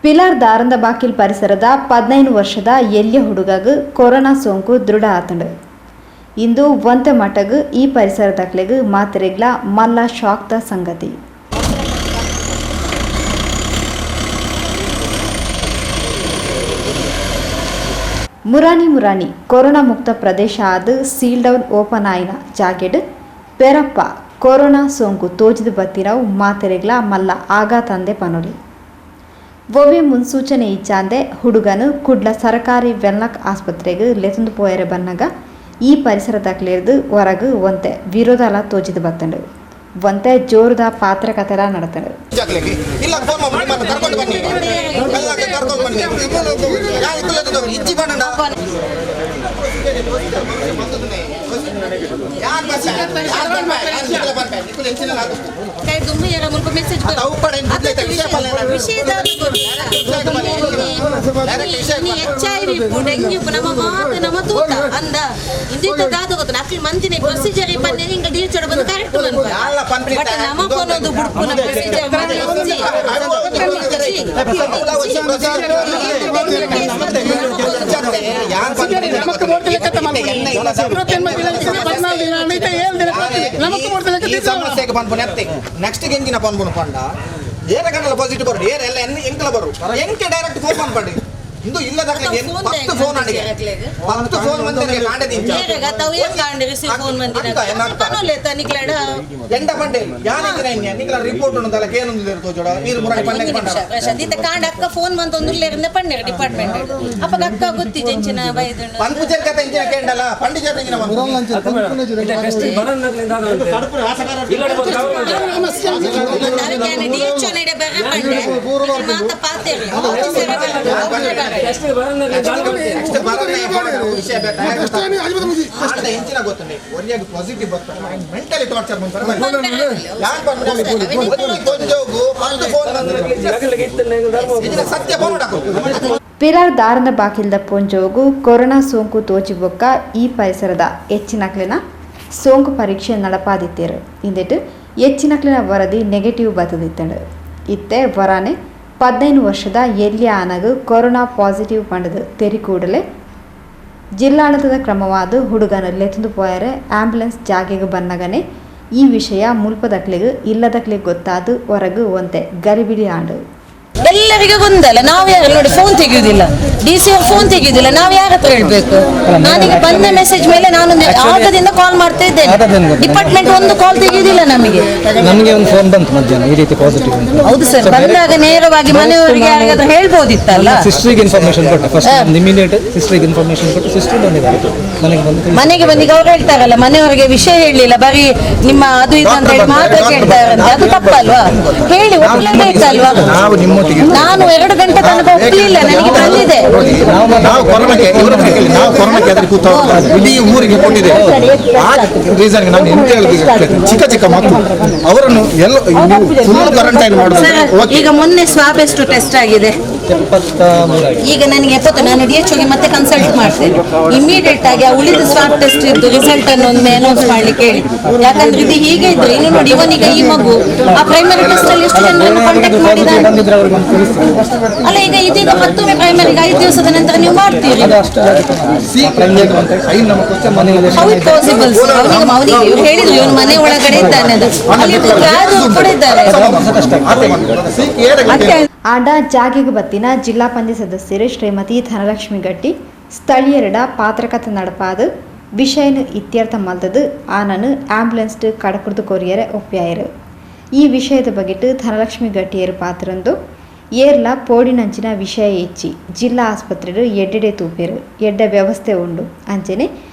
ಪಿಲಾರ್ ದಾರಂದ ಬಾಕಿಲ್ ಪರಿಸರದ 15 ವರ್ಷದ ಎಲ್ಯ ಹುಡುಗಗ ಕೊರೋನಾ ಸೋಂಕು ದೃಢ ಆತಂಡು. ಇಂದು ಒಂತೆ ಮಟ್ಟಗ ಈ ಪರಿಸರದಕ್ಲೆಗ್ ಮಾತ್ರೆಗ್ಲ ಮಲ್ಲ ಶಾಕ್ದ ಸಂಗತಿ. ಮುರಾನಿ ಕೊರೋನಾ ಮುಕ್ತ ಪ್ರದೇಶ ಆದ ಸೀಲ್ ಡೌನ್ ಓಪನ್ ಆಯ್ನ ಜಾಗೆಡ್ ಪೆರಪ್ಪ ಕೊರೋನಾ ಸೋಂಕು ತೋಜಿದು ಬತ್ತಿನವು ಮಾತ್ರೆಗ್ಲ ಮಲ್ಲ ಆಘಾತಂದೆ ಪನೊಲಿ. ಒವ್ವೆ ಮುನ್ಸೂಚನೆ ಇಚ್ಚಾಂದೆ ಹುಡುಗನು ಕುಡ್ಲ ಸರ್ಕಾರಿ ವೆಲ್ನಕ್ ಆಸ್ಪತ್ರೆಗೆ ಲೆತಂದು ಪೋಯರೆ ಬನ್ನಗ ಈ ಪರಿಸರದಕ್ಲೇರ್ದು ಹೊರಗು ಒಂತೆ ವಿರೋಧಾಲ ತೋಜಿದು ಬತ್ತಂಡು. ಒಂತೆ ಜೋರುದ ಪಾತ್ರ ಕಥೆಲ ನಡತಂಡು. ನೆಕ್ಸ್ಟ್ ಎಂಜಿನ ಪನ್ಪುನ ಪಂಡ ಏರ ಗಂಟಲ ಪಾಸಿಟಿವ್ ಬರೋದು ಏರ ಎಲ್ಲ ಎಂಕಲ ಬರು ಎಂಕೆ ಡೈರೆಕ್ಟ್ ಫೋನ್ ಪನ್ಪಂಡಿ ಇಂದು ಇಲ್ಲದಕ್ಕೆ 10 ಫೋನ್ ಅಡಿಗೆ 10 ಫೋನ್ ಮಂದಿಗೆ ಕಾಂಡದಿಂಚ ಏರಗ ತವೇ ಕಾಂಡೆ ರಿಸೀವ್ ಫೋನ್ ಮಂದಿನ ಪನೋಲೆ ತನಿಕ್ಲಡ ಎಂಡ ಪಂಡೆ ಯಾನಿಂದ ನಿಕ್ಲ ರಿಪೋರ್ಟ್ ಉಂಟಲ್ಲ ಕೇನೊಂದು ಇರ್ತ ಜೋಡ ನೀರು ಮುರಡಿ ಪಂಡೆ ಪಂಡ ಪ್ರಶಾದಿತ ಕಾಂಡ ಅಕ್ಕ ಫೋನ್ ಮಂತ ಒಂದುಲ್ಲೇರಿಂದ ಪಂಡೆ ಡಿಪಾರ್ಟ್ಮೆಂಟ್ ಅಪ್ಪ ಅಕ್ಕ ಗೊತ್ತಿ ಜಂಚಿನ ಬೈದಣ್ಣ ಪಂಪು ಜರ್ಕತ ಇಂಜಿನ ಕೇಂಡಲ ಪಂಡಿ ಜರ್ಕ ಇಂಜಿನ ಟೆಸ್ಟ್ ಬರನ್ನಲಿಂದ ಕಡಪುರ ಆಸಕಾರ ನಾನು ಡಿಎಚ್ಒ ನೆಡೆ ಬರ ಪಂಡೆ ಮಾತ ಪಾತೆರಿ ಪಾಸಿಟಿವ್ ಮೆಂಟಲಿ ಟಾರ್ಚರ್ ಪಿಲಾರ್ ದಾರಂದ ಬಾಕಿಲ್ದ ಪೊಂಜೋಗು ಕೊರೋನಾ ಸೋಂಕು ತೋಚಿಬೊಕ್ಕ ಈ ಪರಿಸರದ ಹೆಚ್ಚಿನಕ್ಲಿನ ಸೋಂಕು ಪರೀಕ್ಷೆ ನಡಪಾದಿತ್ತೇರು ಇಂದಿಟ್ಟು ಹೆಚ್ಚಿನಕ್ಲಿನ ವರದಿ ನೆಗೆಟಿವ್ ಬತ್ತದಿತ್ತಂಡು. ಇತ್ತೆ ವರಾನೆ 15 ವರ್ಷದ ಎಲ್ಯ ಆನಗು ಕೊರೋನಾ ಪಾಸಿಟಿವ್ ಪಂಡದು ತೆರಿಕೂಡಲೇ ಜಿಲ್ಲಾಡಳಿತದ ಕ್ರಮವಾದ ಹುಡುಗನ ಲೆತಂದು ಪೋಯರೆ ಆಂಬ್ಯುಲೆನ್ಸ್ ಜಾಗೆಗೆ ಬನ್ನಗನೆ ಈ ವಿಷಯ ಮುಲ್ಪದಕ್ಲಿಗೆ ಇಲ್ಲದಕ್ಲಿಗೆ ಗೊತ್ತಾದು ಹೊರಗು ಒಂತೆ ಗರಿಬಿಡಿ ಆಂಡು. ಎಲ್ಲರಿಗೂ ಗೊಂದಲ. ನಾವು ಯಾರು ನೋಡಿ ಫೋನ್ ತೆಗೆಯುವುದಿಲ್ಲ, ಡಿಸಿ ಅವ್ರು ಫೋನ್ ತೆಗೆಯುವುದಿಲ್ಲ, ನಾವು ಯಾರ ಹತ್ರ ಹೇಳ್ಬೇಕು? ನಾನೀಗ ಬಂದ ಮೆಸೇಜ್ ಮೇಲೆ ನಾನು ಆಗದಿಂದ ಕಾಲ್ ಮಾಡ್ತಾ ಇದ್ದೇನೆ. ಡಿಪಾರ್ಟ್ಮೆಂಟ್ ಒಂದು ಕಾಲ್ ತೆಗೆಯುವುದಿಲ್ಲ ನಮಗೆ ಒಂದು ಫೋನ್ ಬಂತು ಮಧ್ಯಾಹ್ನ ಈ ರೀತಿ ಪಾಸಿಟಿವ್. ಹೌದು ಸರ್, ಬಂದಾಗ ನೇರವಾಗಿ ಮನೆಯವರಿಗೆ ಯಾರಿಗಾದ್ರೂ ಹೇಳ್ಬೋದಿತ್ತಲ್ಲ. ಸಿಸ್ಟರಿಗೆ ಇನ್ಫಾರ್ಮೇಶನ್ ಕೊಟ್ಟೆ, ಫಸ್ಟ್ ಇಮಿಡಿಯೇಟ್ ಸಿಸ್ಟರಿಗೆ ಇನ್ಫಾರ್ಮೇಶನ್ ಕೊಟ್ಟು ಸಿಸ್ಟರ್ ಬಂದಿದ್ದಾರೆ ಮನೆಗೆ ಬಂದಿಗ ಅವ್ರು ಹೇಳ್ತಾರಲ್ಲ ಮನೆಯವರಿಗೆ ವಿಷಯ ಹೇಳಲಿಲ್ಲ, ಬರೀ ನಿಮ್ಮ ಅದು ಇದು ಅಂತ ಹೇಳಿ ಮಾತ್ರ ಕೇಳ್ತಾರಂತೆ. ಅದು ತಪ್ಪಲ್ವಾ? ಹೇಳಿ ಒಪ್ಪಲೇಬೇಕಲ್ವಾ? ನಾನು 2 ಗಂಟೆ ತನಕ ಒಪ್ಪಲಿಲ್ಲ, ನನಗೆ ಬಂದಿದೆ. ಇಡೀ ಊರಿಗೆ ಕೊಟ್ಟಿದೆ. ರೀಸನ್ ನಾನು ಎಂತ ಹೇಳಿದ್ರೆ ಚಿಕ್ಕ ಮಕ್ಕಳು ಅವರನ್ನು ಎಲ್ಲ ಫುಲ್ ಕ್ವಾರಂಟೈನ್ ಮಾಡೋದು. ಈಗ ಮೊನ್ನೆ ಸ್ವಾಬ್ ಎಷ್ಟು ಟೆಸ್ಟ್ ಆಗಿದೆ? 73. ಈಗ ನನಗೆ 70. ನಾನು ಡಿಎಚ್ಒಗೆ ಮತ್ತೆ ಕನ್ಸಲ್ಟ್ ಮಾಡ್ತೇನೆ. ಇಮಿಡಿಯೇಟ್ ಆಗಿ ಆ ಉಳಿದ ಸ್ವಾಬ್ ಟೆಸ್ಟ್ ಇದ್ದು ರಿಸಲ್ಟ್ ಅನ್ನು ಒಮ್ಮೆ ಅನೌನ್ಸ್ ಮಾಡ್ಲಿಕ್ಕೆ ಹೇಳಿ. ಯಾಕಂದ್ರೆ ಇದು ಹೀಗೆ ಇದ್ರೆ ಇನ್ನು ನೋಡಿ, ಇವನಿಗೆ ಈ ಮಗು ಆ ಪ್ರೈಮರಿ ಟೆಸ್ಟ್ ಅಲ್ಲಿ ಎಷ್ಟು ಜನರನ್ನು ಕಾಂಟ್ಯಾಕ್ಟ್ ಮಾಡಿದ್ದಾರೆ ಅಲ್ಲ. ಈಗ ಇದೀಗ ಮತ್ತೊಮ್ಮೆ ಪ್ರೈಮರಿಗೆ 5 ದಿವಸದ ನಂತರ ನೀವು ಮಾಡ್ತೀರಿ. ಹೌದು ಪಾಸಿಬಲ್. ಅವನಿಗೆ ಇವ್ರು ಹೇಳಿದ್ರು ಇವನು ಮನೆ ಒಳಗಡೆ ಇದ್ದಾನೆ, ಅದು ಅಲ್ಲಿ ಕೂಡ ಇದ್ದಾರೆ. ಆಡ ಜಾಗೆಗೆ ಬತ್ತಿನ ಜಿಲ್ಲಾ ಪಂಚಾಯತ್ ಸದಸ್ಯರು ಶ್ರೀಮತಿ ಧನಲಕ್ಷ್ಮಿ ಗಟ್ಟಿ ಸ್ಥಳೀಯರಡ ಪಾತ್ರಕತೆ ನಡಪಾದ ವಿಷಯನು ಇತ್ಯರ್ಥ ಮಲ್ದದು ಆನನು ಆಂಬ್ಯುಲೆನ್ಸ್ ಕಡಪುರದು ಕೊರಿಯರೆ ಒಪ್ಪ್ಯಾಯರು. ಈ ವಿಷಯದ ಬಗೆಟ್ ಧನಲಕ್ಷ್ಮಿ ಗಟ್ಟಿಯರು ಪಾತ್ರಂದು ಏರ್ಲ ಪೋಡಿನಂಚಿನ ವಿಷಯ ಹೆಚ್ಚಿ ಜಿಲ್ಲಾ ಆಸ್ಪತ್ರೆರು ಎಡ್ಡೆಡೆ ತೂಪೇರು ಎಡ್ಡ ವ್ಯವಸ್ಥೆ ಉಂಡು ಅಂಚನೆ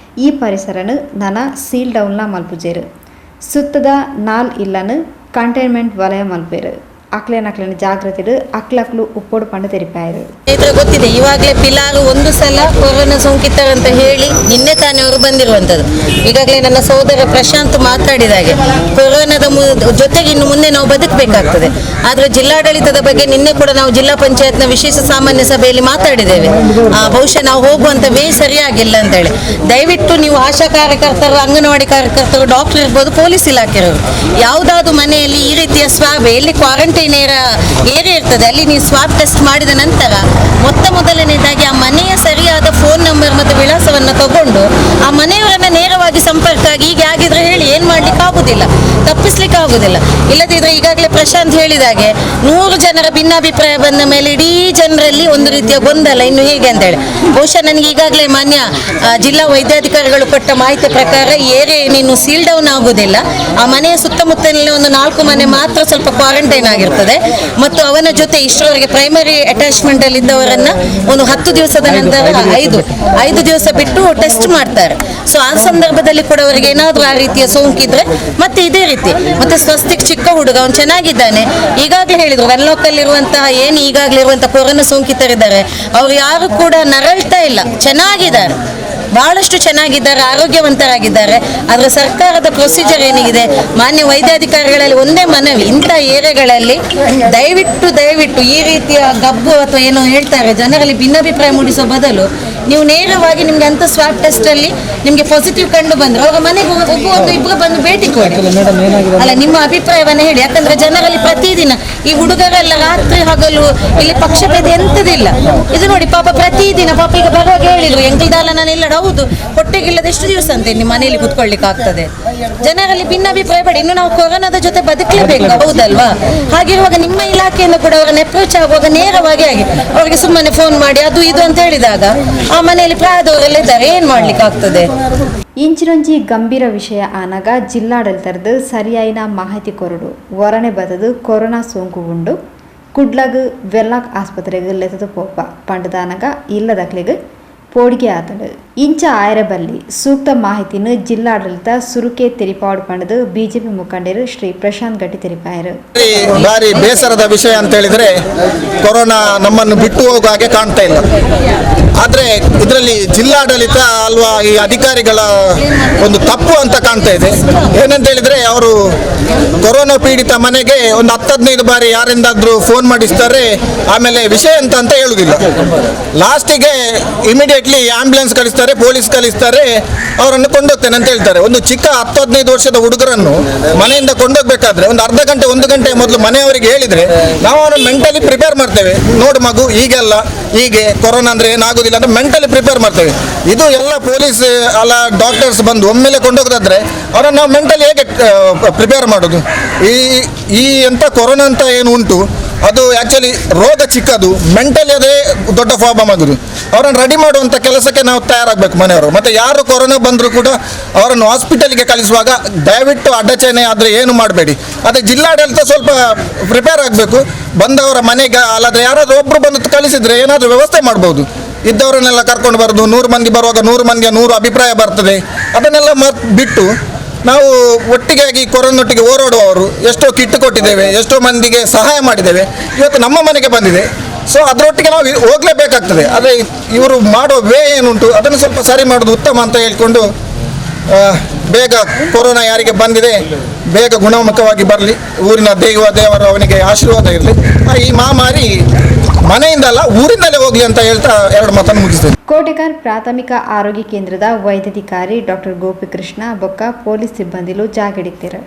ಈ ಪರಿಸರನು ನನ ಸೀಲ್ ಡೌನ್ಲ ಮಲ್ಪುಜೇರು ಸುತ್ತದ 4 ಇಲ್ಲನು ಕಂಟೈನ್ಮೆಂಟ್ ವಲಯ ಮಲ್ಪೇರು. ಅಕ್ಲೇನ ಜಾಗ್ರತೆ ಅಕ್ಲಕ್ಲು ಉಪ್ಪೋಡು ಪಂಡು ತೆರಿಪಾಯರು. ಗೊತ್ತಿದೆ ಇವಾಗಲೇ ಪಿಲಾರು ಒಂದು ಸಲ ಕೊರೋನಾ ಸೋಂಕಿತರಂತ ಹೇಳಿ ನಿನ್ನೆ ತಾನೇ ಅವರು ಬಂದಿರುವಂತದ್ದು. ಈಗಾಗಲೇ ನನ್ನ ಸಹೋದರ ಪ್ರಶಾಂತ್ ಮಾತಾಡಿದಾಗೆ ಕೊರೋನಾದ ಜೊತೆಗೆ ಇನ್ನು ಮುಂದೆ ನಾವು ಬದುಕಬೇಕಾಗ್ತದೆ. ಆದರೆ ಜಿಲ್ಲಾಡಳಿತದ ಬಗ್ಗೆ ನಿನ್ನೆ ಕೂಡ ನಾವು ಜಿಲ್ಲಾ ಪಂಚಾಯತ್ನ ವಿಶೇಷ ಸಾಮಾನ್ಯ ಸಭೆಯಲ್ಲಿ ಮಾತಾಡಿದ್ದೇವೆ. ಬಹುಶಃ ನಾವು ಹೋಗುವಂತ ವೇ ಸರಿಯಾಗಿಲ್ಲ ಅಂತ ಹೇಳಿ. ದಯವಿಟ್ಟು ನೀವು ಆಶಾ ಕಾರ್ಯಕರ್ತರು, ಅಂಗನವಾಡಿ ಕಾರ್ಯಕರ್ತರು, ಡಾಕ್ಟರ್ ಇರ್ಬೋದು, ಪೊಲೀಸ್ ಇಲಾಖೆಯವರು ಯಾವುದಾದ್ರು ಮನೆಯಲ್ಲಿ ಈ ರೀತಿಯ ಸ್ವಾಬ್ ಎಲ್ಲಿ ಕ್ವಾರಂಟೈನ್ ಕಂಟೈನರ್ ಏರಿಯಾ ಇರ್ತದೆ, ಅಲ್ಲಿ ನೀವು ಸ್ವಾಬ್ ಟೆಸ್ಟ್ ಮಾಡಿದ ನಂತರ ಮೊದಲನೇದಾಗಿ ಆ ಮನೆಯ ಸರಿಯಾದ ಫೋನ್ ನಂಬರ್ ಮತ್ತು ವಿಳಾಸವನ್ನು ತಗೊಂಡು ಆ ಮನೆಯವರನ್ನ ನೇರವಾಗಿ ಸಂಪರ್ಕ ಆಗಿ ಹೀಗೆ ಆಗಿದ್ರೆ ಹೇಳಿ, ಏನು ಮಾಡ್ಲಿಕ್ಕೆ ಆಗುದಿಲ್ಲ, ತಪ್ಪಿಸ್ಲಿಕ್ಕೆ ಆಗುದಿಲ್ಲ. ಇಲ್ಲದಿದ್ರೆ ಈಗಾಗಲೇ ಪ್ರಶಾಂತ್ ಹೇಳಿದಾಗೆ 100 ಜನರ ಭಿನ್ನಾಭಿಪ್ರಾಯ ಬಂದ ಮೇಲೆ ಇಡೀ ಜನರಲ್ಲಿ ಒಂದು ರೀತಿಯ ಗೊಂದಲ, ಇನ್ನು ಹೇಗೆ ಅಂತೇಳಿ. ಬಹುಶಃ ನನಗೆ ಈಗಾಗಲೇ ಮಾನ್ಯ ಜಿಲ್ಲಾ ವೈದ್ಯಾಧಿಕಾರಿಗಳು ಕೊಟ್ಟ ಮಾಹಿತಿ ಪ್ರಕಾರ ಈ ಏರಿಯಾ ಏನೇನು ಸೀಲ್ ಡೌನ್ ಆಗುವುದಿಲ್ಲ. ಆ ಮನೆಯ ಸುತ್ತಮುತ್ತಲಿನ ಒಂದು 4 ಮನೆ ಮಾತ್ರ ಸ್ವಲ್ಪ ಕ್ವಾರಂಟೈನ್ ಆಗಿರ್ತದೆ. ಮತ್ತು ಅವನ ಜೊತೆ ಇಷ್ಟರವರೆಗೆ ಪ್ರೈಮರಿ ಅಟ್ಯಾಚ್ಮೆಂಟ್ ಅಲ್ಲಿ ಇದ್ದವರನ್ನ ಒಂದು 10 ದಿವಸದ ನಂತರ 5 ದಿವಸ ಬಿಟ್ಟು ಟೆಸ್ಟ್ ಮಾಡ್ತಾರೆ. ಸೊ ಆ ಸಂದರ್ಭದಲ್ಲಿ ಕೂಡ ಅವರಿಗೆ ಏನಾದರೂ ಆ ರೀತಿಯ ಸೋಂಕಿದ್ರೆ ಮತ್ತೆ ಇದೇ ರೀತಿ. ಮತ್ತೆ ಸ್ವಸ್ತಿಕ್ ಚಿಕ್ಕ ಹುಡುಗ, ಅವನು ಚೆನ್ನಾಗಿದ್ದಾನೆ. ಈಗಾಗಲೇ ಹೇಳಿದ್ರು ವೆನ್ಲಾಕ್ ಅಲ್ಲಿರುವಂತಹ ಏನು ಈಗಾಗಲೇ ಇರುವಂತಹ ಕೊರೋನಾ ಸೋಂಕಿತರಿದ್ದಾರೆ, ಅವ್ರು ಯಾರು ಕೂಡ ನರಳ್ತಾ ಇಲ್ಲ, ಚೆನ್ನಾಗಿದ್ದಾರೆ, ಬಹಳಷ್ಟು ಚೆನ್ನಾಗಿದ್ದಾರೆ, ಆರೋಗ್ಯವಂತರಾಗಿದ್ದಾರೆ. ಆದರೆ ಸರ್ಕಾರದ ಪ್ರೊಸೀಜರ್ ಏನಿದೆ, ಮಾನ್ಯ ವೈದ್ಯಾಧಿಕಾರಿಗಳಲ್ಲಿ ಒಂದೇ ಮನವಿ, ಇಂಥ ಏರಿಯಾಗಳಲ್ಲಿ ದಯವಿಟ್ಟು ಈ ರೀತಿಯ ಗಬ್ಬು ಅಥವಾ ಏನೋ ಹೇಳ್ತಾರೆ ಜನರಲ್ಲಿ ಭಿನ್ನಾಭಿಪ್ರಾಯ ಮೂಡಿಸೋ ಬದಲು ನೀವು ನೇರವಾಗಿ ನಿಮ್ಗೆ ಅಂತ ಸ್ವಾಬ್ ಟೆಸ್ಟ್ ಅಲ್ಲಿ ನಿಮ್ಗೆ ಪಾಸಿಟಿವ್ ಕಂಡು ಬಂದ್ರೆ ಅವರ ಮನೆಗೆ ಒಬ್ಬ ಇಬ್ಬರು ಬಂದು ಭೇಟಿ ಕೊಡಿ. ಅಲ್ಲ, ನಿಮ್ಮ ಅಭಿಪ್ರಾಯವನ್ನ ಹೇಳಿ. ಯಾಕಂದ್ರೆ ಜನರಲ್ಲಿ ಪ್ರತಿದಿನ ಈ ಹುಡುಗರೆಲ್ಲ ರಾತ್ರಿ ಹಗಲು ಇಲ್ಲಿ ಪಕ್ಷಭೇದ ಎಂತದಿಲ್ಲ. ಇದು ನೋಡಿ ಪಾಪ ಪ್ರತಿದಿನ ಪಾಪ ಈಗ ಬರುವಾಗ ಹೇಳಿದ್ರು ಎಂಕಲ್ದಾಲ ನಾನು ಇಲ್ಲ, ಹೌದು ಹೊಟ್ಟೆಗಿಲ್ಲದ ಎಷ್ಟು ದಿವಸ ಅಂತ ನಿಮ್ಮ ಮನೆಯಲ್ಲಿ ಕುತ್ಕೊಳ್ಲಿಕ್ಕೆ ಆಗ್ತದೆ. ಜನರಲ್ಲಿ ಭಿನ್ನಾಭಿಪ್ರಾಯ ಬೇಡ, ಇನ್ನು ನಾವು ಕೊರೋನಾದ ಜೊತೆ ಬದುಕಲೇಬೇಕು, ಹೌದಲ್ವಾ? ಹಾಗಿರುವಾಗ ನಿಮ್ಮ ಇಲಾಖೆಯಿಂದ ಕೂಡ ಅವರನ್ನ ಅಪ್ರೋಚ್ ಆಗುವಾಗ ನೇರವಾಗಿ ಆಗಿ ಅವರಿಗೆ ಸುಮ್ಮನೆ ಫೋನ್ ಮಾಡಿ ಅದು ಇದು ಅಂತ ಹೇಳಿದಾಗ ಆ ಮನೆಯಲ್ಲಿ ಪ್ರಾಯದವರೆಲ್ಲ ಇದ್ದಾರೆ, ಏನ್ ಮಾಡ್ಲಿಕ್ಕೆ ಆಗ್ತದೆ? ಇಂಚಿನೊಂಜಿ ಗಂಭೀರ ವಿಷಯ ಆನಾಗ ಜಿಲ್ಲಾಡಳಿತದ ಸರಿಯಾಯಿನ ಮಾಹಿತಿ ಕೊರಡು ಹೊರನೆ ಬದದು ಕೊರೋನಾ ಸೋಂಕು ಉಂಡು ಕುಡ್ಲಗ್ ವೆಲ್ಲಾಕ್ ಆಸ್ಪತ್ರೆಗೆ ಲೆತದು ಪೋಪ ಪಂಡದಾನಗ ಇಲ್ಲದಕ್ಲೆಗ್ ಪೋಡಿಗೆ ಆತಡು ಇಂಚ ಆಯರಬಲ್ಲಿ ಸೂಕ್ತ ಮಾಹಿತಿನ ಜಿಲ್ಲಾಡಳಿತ ಸುರುಕೆ ತೆರಿಪಾಡು ಪಂಡದು ಬಿಜೆಪಿ ಮುಖಂಡರು ಶ್ರೀ ಪ್ರಶಾಂತ್ ಗಟ್ಟಿ ತೆರಿಪಾಯರು. ಭಾರಿ ಬೇಸರದ ವಿಷಯ ಅಂತ ಹೇಳಿದ್ರೆ, ಕೊರೋನಾ ನಮ್ಮನ್ನು ಬಿಟ್ಟು ಹೋಗುವ ಹಾಗೆ ಕಾಣ್ತಾ ಇಲ್ಲ. ಆದರೆ ಇದರಲ್ಲಿ ಜಿಲ್ಲಾಡಳಿತ ಅಲ್ವಾ ಈ ಅಧಿಕಾರಿಗಳ ಒಂದು ತಪ್ಪು ಅಂತ ಕಾಣ್ತಾ ಇದೆ. ಏನಂತ ಹೇಳಿದ್ರೆ, ಅವರು ಕೊರೋನಾ ಪೀಡಿತ ಮನೆಗೆ ಒಂದು 10-15 ಬಾರಿ ಯಾರಿಂದಾದ್ರೂ ಫೋನ್ ಮಾಡಿಸ್ತಾರೆ, ಆಮೇಲೆ ವಿಷಯ ಅಂತ ಹೇಳುವುದಿಲ್ಲ. ಲಾಸ್ಟಿಗೆ ಇಮಿಡಿಯೇಟ್ಲಿ ಆಂಬ್ಯುಲೆನ್ಸ್ ಕಳಿಸ್ತಾರೆ, ಪೊಲೀಸ್ ಕಳಿಸ್ತಾರೆ, ಅವರನ್ನು ಕೊಂಡೋಗ್ತೇನೆ ಅಂತ ಹೇಳ್ತಾರೆ. ಒಂದು ಚಿಕ್ಕ 10-15 ವರ್ಷದ ಹುಡುಗರನ್ನು ಮನೆಯಿಂದ ಕೊಂಡೋಗ್ಬೇಕಾದ್ರೆ ಒಂದು ಅರ್ಧ ಗಂಟೆ 1 ಗಂಟೆ ಮೊದಲು ಮನೆಯವರಿಗೆ ಹೇಳಿದ್ರೆ ನಾವು ಅವರನ್ನು ಮೆಂಟಲಿ ಪ್ರಿಪೇರ್ ಮಾಡ್ತೇವೆ. ನೋಡು ಮಗು, ಹೀಗೆಲ್ಲ ಹೀಗೆ ಕೊರೋನಾ ಅಂದ್ರೆ ಏನಾಗುದಿಲ್ಲ ಅಂತ ಮೆಂಟಲಿ ಪ್ರಿಪೇರ್ ಮಾಡ್ತೇವೆ. ಇದು ಎಲ್ಲ ಪೊಲೀಸ್ ಅಲ್ಲ ಡಾಕ್ಟರ್ಸ್ ಬಂದು ಒಮ್ಮೆಲೆ ಕೊಂಡೋಗೋದಾದ್ರೆ ಅವರನ್ನು ನಾವು ಮೆಂಟಲಿ ಹೇಗೆ ಪ್ರಿಪೇರ್ ಮಾಡೋದು? ಈ ಎಂತ ಕೊರೋನಾ ಅಂತ ಏನು ಉಂಟು, ಅದು ಆ್ಯಕ್ಚುಲಿ ರೋಗ ಚಿಕ್ಕದು, ಮೆಂಟಲಿ ಅದೇ ದೊಡ್ಡ ಪ್ರಾಬ್ಲಮ್ ಆಗೋದು. ಅವರನ್ನು ರೆಡಿ ಮಾಡುವಂಥ ಕೆಲಸಕ್ಕೆ ನಾವು ತಯಾರಾಗಬೇಕು ಮನೆಯವರು. ಮತ್ತು ಯಾರು ಕೊರೋನಾ ಬಂದರೂ ಕೂಡ ಅವರನ್ನು ಹಾಸ್ಪಿಟಲ್ಗೆ ಕಳಿಸುವಾಗ ದಯವಿಟ್ಟು ಅಡ್ಡಚಣೆ ಆದರೆ ಏನು ಮಾಡಬೇಡಿ. ಅದೇ ಜಿಲ್ಲಾಡಳಿತ ಸ್ವಲ್ಪ ಪ್ರಿಪೇರ್ ಆಗಬೇಕು. ಬಂದವರ ಮನೆಗೆ ಅಲ್ಲದೆ ಯಾರಾದರೂ ಒಬ್ಬರು ಬಂದು ಕಳಿಸಿದರೆ ಏನಾದರೂ ವ್ಯವಸ್ಥೆ ಮಾಡ್ಬೋದು. ಇದ್ದವರನ್ನೆಲ್ಲ ಕರ್ಕೊಂಡು ಬರೋದು, 100 ಮಂದಿ ಬರುವಾಗ 100 ಮಂದಿಯ 100 ಅಭಿಪ್ರಾಯ ಬರ್ತದೆ. ಅದನ್ನೆಲ್ಲ ಬಿಟ್ಟು ನಾವು ಒಟ್ಟಿಗಾಗಿ ಕೊರೋನೊಟ್ಟಿಗೆ ಹೋರಾಡುವವರು ಎಷ್ಟೋ ಕಿಟ್ಟು ಕೊಟ್ಟಿದ್ದೇವೆ, ಎಷ್ಟೋ ಮಂದಿಗೆ ಸಹಾಯ ಮಾಡಿದ್ದೇವೆ. ಇವತ್ತು ನಮ್ಮ ಮನೆಗೆ ಬಂದಿದೆ. ಸೊ ಅದರೊಟ್ಟಿಗೆ ನಾವು ಹೋಗಲೇಬೇಕಾಗ್ತದೆ. ಆದರೆ ಇವರು ಮಾಡೋ ವೇ ಏನುಂಟು ಅದನ್ನು ಸ್ವಲ್ಪ ಸರಿ ಮಾಡೋದು ಉತ್ತಮ ಅಂತ ಹೇಳ್ಕೊಂಡು ಬೇಗ ಕೊರೋನಾ ಯಾರಿಗೆ ಬಂದಿದೆ ಬೇಗ ಗುಣಮುಖವಾಗಿ ಬರಲಿ. ಊರಿನ ದೇವರು ಅವನಿಗೆ ಆಶೀರ್ವಾದ ಇರಲಿ. ಈ ಮಹಾಮಾರಿ ಮನೆಯಿಂದಲ್ಲ ಊರಿಂದಲೇ ಹೋಗ್ಲಿ ಅಂತ ಹೇಳ್ತಾ 2 ಮಾತನ್ನು ಮುಗಿಸ್ತೇನೆ. ಕೋಟೆಕಾರ್ ಪ್ರಾಥಮಿಕ ಆರೋಗ್ಯ ಕೇಂದ್ರದ ವೈದ್ಯಾಧಿಕಾರಿ ಡಾಕ್ಟರ್ ಗೋಪಿಕೃಷ್ಣ ಬೊಕ್ಕ ಪೊಲೀಸ್ ಸಿಬ್ಬಂದಿಲು ಜಾಗಡಿಕ್ತಿರು.